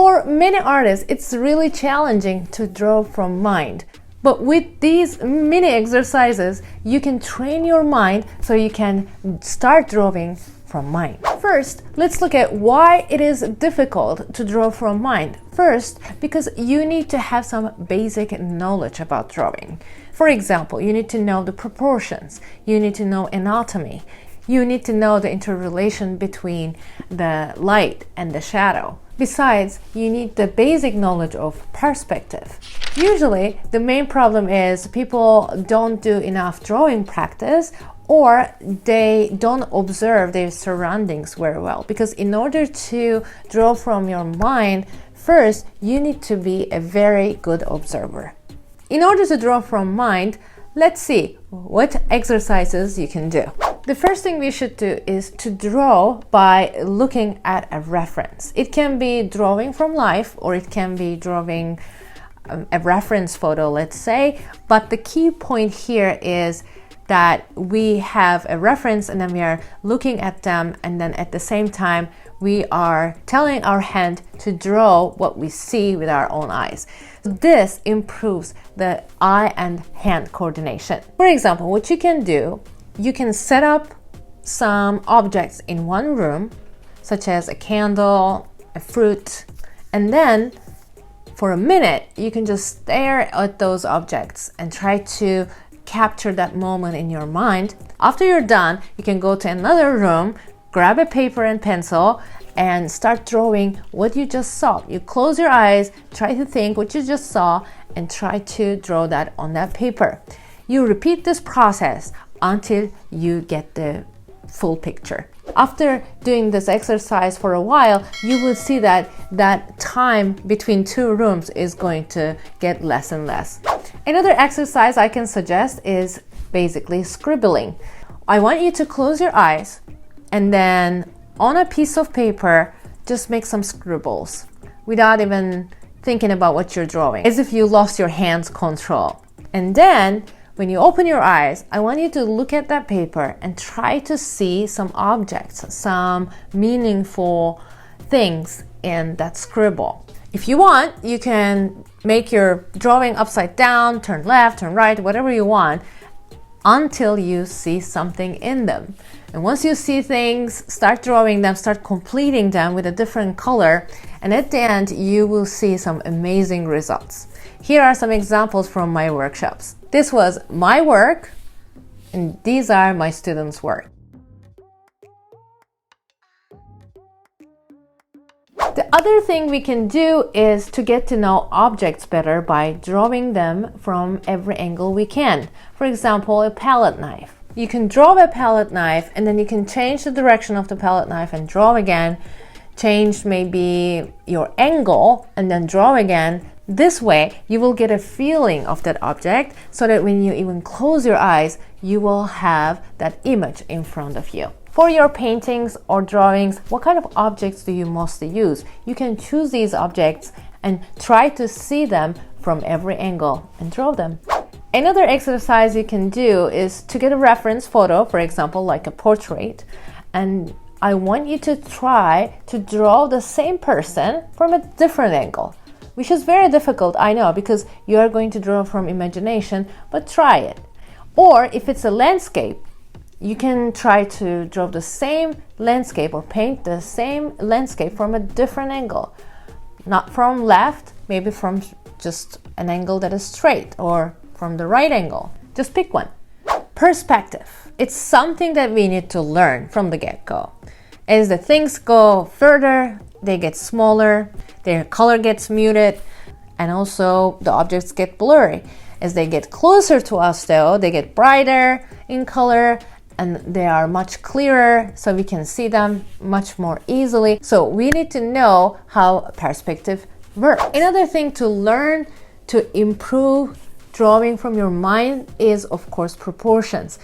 For many artists, it's really challenging to draw from mind. But with these mini exercises, you can train your mind so you can start drawing from mind. First, let's look at why it is difficult to draw from mind. First, because you need to have some basic knowledge about drawing. For example, you need to know the proportions, you need to know anatomy, you need to know the interrelation between the light and the shadow. Besides, you need the basic knowledge of perspective. Usually, the main problem is people don't do enough drawing practice, or they don't observe their surroundings very well. Because in order to draw from your mind, first, you need to be a very good observer. In order to draw from mind, let's see what exercises you can do. The first thing we should do is to draw by looking at a reference. It can be drawing from life, or it can be drawing a reference photo, let's say. But the key point here is that we have a reference and then we are looking at them, and then at the same time we are telling our hand to draw what we see with our own eyes. This improves the eye and hand coordination. For example, what you can do, you can set up some objects in one room, such as a candle, a fruit, and then for a minute you can just stare at those objects and try to capture that moment in your mind. After you're done, you can go to another room, grab a paper and pencil, and start drawing what you just saw. You close your eyes, try to think what you just saw, and try to draw that on that paper. You repeat this process until you get the full picture. After doing this exercise for a while, you will see that that time between two rooms is going to get less and less. Another exercise I can suggest is basically scribbling. I want you to close your eyes and then on a piece of paper, just make some scribbles without even thinking about what you're drawing, as if you lost your hand's control. And then when you open your eyes, I want you to look at that paper and try to see some objects, some meaningful things in that scribble. If you want, you can make your drawing upside down, turn left, turn right, whatever you want, until you see something in them. And once you see things, start drawing them, start completing them with a different color, and at the end, you will see some amazing results. Here are some examples from my workshops. This was my work, and these are my students' work. The other thing we can do is to get to know objects better by drawing them from every angle we can. For example, a palette knife. You can draw a palette knife and then you can change the direction of the palette knife and draw again, change maybe your angle and then draw again. This way, you will get a feeling of that object so that when you even close your eyes, you will have that image in front of you. For your paintings or drawings, what kind of objects do you mostly use? You can choose these objects and try to see them from every angle and draw them. Another exercise you can do is to get a reference photo, for example, like a portrait, and I want you to try to draw the same person from a different angle, which is very difficult, I know, because you are going to draw from imagination, but try it. Or if it's a landscape, you can try to draw the same landscape or paint the same landscape from a different angle. Not from left, maybe from just an angle that is straight, or from the right angle. Just pick one. Perspective. It's something that we need to learn from the get-go. As the things go further, they get smaller, their color gets muted, and also the objects get blurry. As they get closer to us though, they get brighter in color and they are much clearer, so we can see them much more easily. So we need to know how perspective works. Another thing to learn to improve drawing from your mind is, of course, proportions.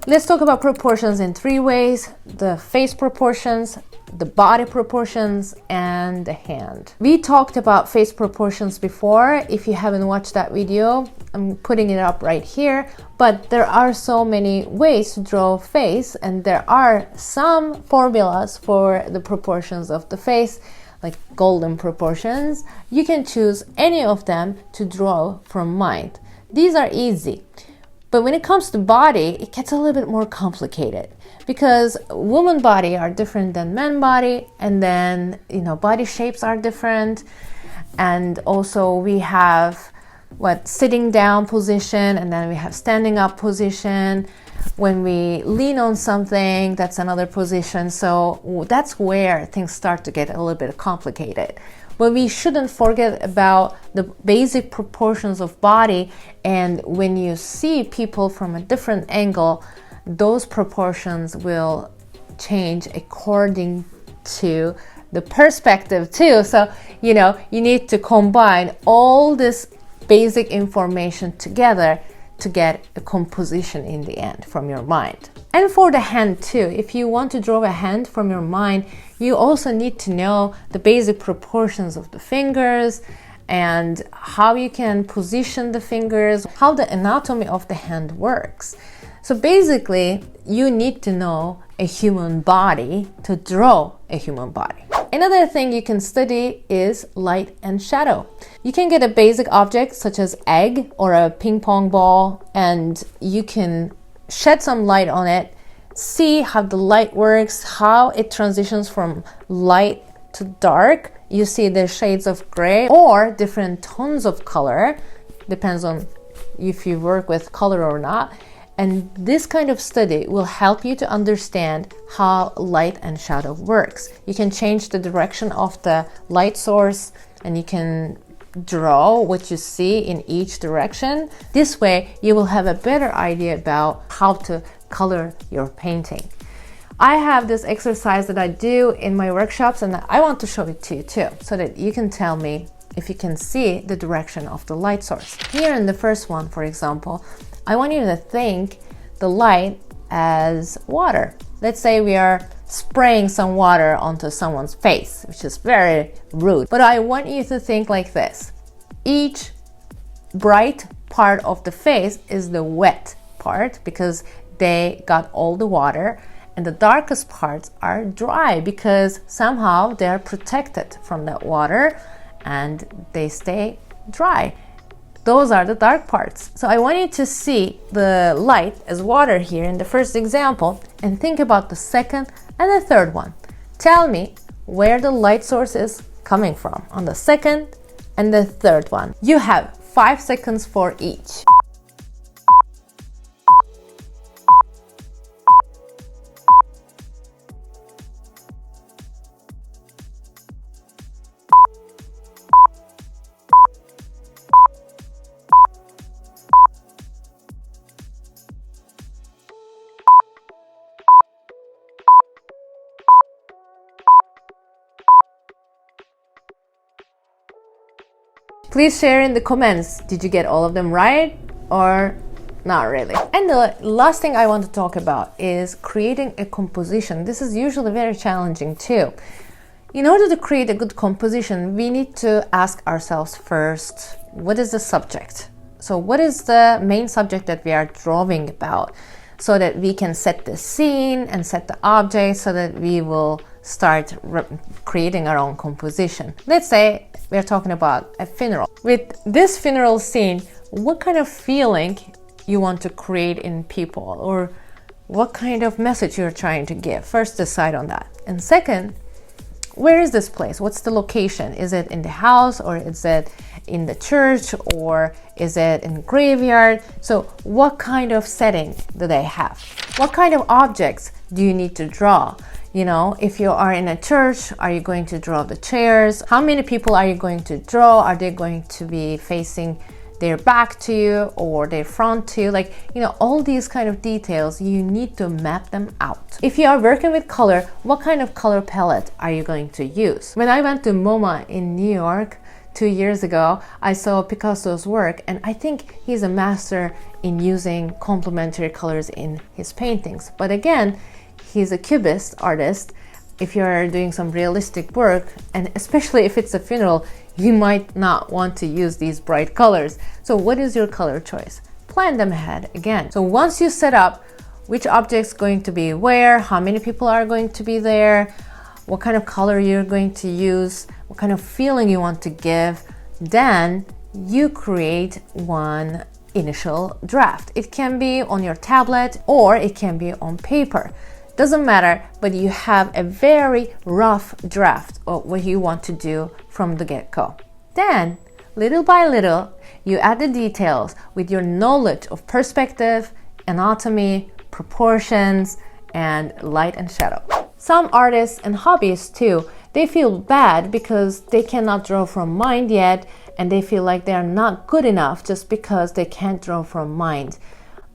Let's talk about proportions in three ways: the face proportions, the body proportions, and the hand. We talked about face proportions before. If you haven't watched that video, I'm putting it up right here. But there are so many ways to draw a face, and there are some formulas for the proportions of the face. like golden proportions, you can choose any of them to draw from mind. These are easy. But when it comes to body, it gets a little bit more complicated because woman body are different than men body, and then, body shapes are different. And also we have sitting down position, and then we have standing up position. When we lean on something, that's another position. So that's where things start to get a little bit complicated. But we shouldn't forget about the basic proportions of body, and when you see people from a different angle, those proportions will change according to the perspective too. So, you need to combine all this basic information together to get a composition in the end from your mind. And for the hand too, if you want to draw a hand from your mind, you also need to know the basic proportions of the fingers and how you can position the fingers, how the anatomy of the hand works. So basically, you need to know a human body to draw a human body. Another thing you can study is light and shadow. You can get a basic object such as egg or a ping pong ball, and you can shed some light on it, see how the light works, how it transitions from light to dark. You see the shades of gray or different tones of color, depends on if you work with color or not. And this kind of study will help you to understand how light and shadow works. You can change the direction of the light source, and you can draw what you see in each direction. This way, you will have a better idea about how to color your painting. I have this exercise that I do in my workshops, and I want to show it to you too, so that you can tell me if you can see the direction of the light source. Here in the first one, for example, I want you to think the light as water. Let's say we are spraying some water onto someone's face, which is very rude. But I want you to think like this. Each bright part of the face is the wet part because they got all the water, and the darkest parts are dry because somehow they are protected from that water and they stay dry. Those are the dark parts. So I want you to see the light as water here in the first example, and think about the second and the third one. Tell me where the light source is coming from on the second and the third one. You have 5 seconds for each. Please share in the comments, did you get all of them right or not really? And the last thing I want to talk about is creating a composition. This is usually very challenging too. In order to create a good composition, we need to ask ourselves first, what is the subject? So what is the main subject that we are drawing about, so that we can set the scene and set the object so that we will start creating our own composition. Let's say we're talking about a funeral. With this funeral scene, what kind of feeling you want to create in people, or what kind of message you're trying to give? First, decide on that. And second, where is this place? What's the location? Is it in the house, or is it in the church, or is it in the graveyard? So what kind of setting do they have? What kind of objects do you need to draw? If you are in a church, are you going to draw the chairs? How many people are you going to draw? Are they going to be facing their back to you or their front to you? All these kind of details, you need to map them out. If you are working with color, what kind of color palette are you going to use? When I went to MoMA in New York 2 years ago, I saw Picasso's work, and I think he's a master in using complementary colors in his paintings. But again, he's a cubist artist. If you're doing some realistic work, and especially if it's a funeral, you might not want to use these bright colors. So what is your color choice? Plan them ahead again. So once you set up which object's going to be where, how many people are going to be there, what kind of color you're going to use, what kind of feeling you want to give. Then you create one initial draft. It can be on your tablet or it can be on paper. Doesn't matter, but you have a very rough draft of what you want to do from the get-go. Then, little by little, you add the details with your knowledge of perspective, anatomy, proportions, and light and shadow. Some artists and hobbyists too, they feel bad because they cannot draw from mind yet, and they feel like they are not good enough just because they can't draw from mind.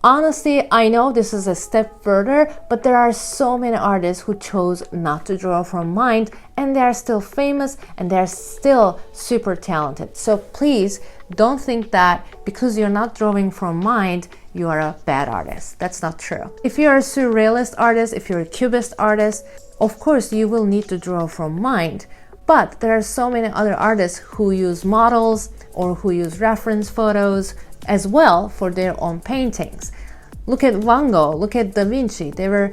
Honestly, I know this is a step further, but there are so many artists who chose not to draw from mind, and they are still famous and they're still super talented. So please don't think that because you're not drawing from mind, you are a bad artist. That's not true. If you're a surrealist artist, if you're a cubist artist, of course you will need to draw from mind. But there are so many other artists who use models or who use reference photos as well for their own paintings. Look at Van Gogh, look at Da Vinci. They were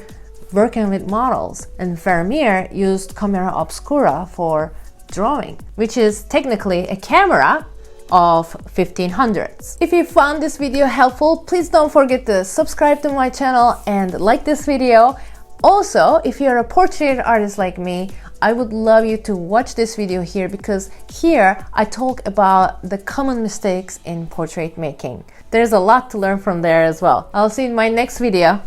working with models, and Vermeer used camera obscura for drawing, which is technically a camera of 1500s. If you found this video helpful, please don't forget to subscribe to my channel and like this video. Also, if you're a portrait artist like me, I would love you to watch this video here, because here I talk about the common mistakes in portrait making. There's a lot to learn from there as well. I'll see you in my next video.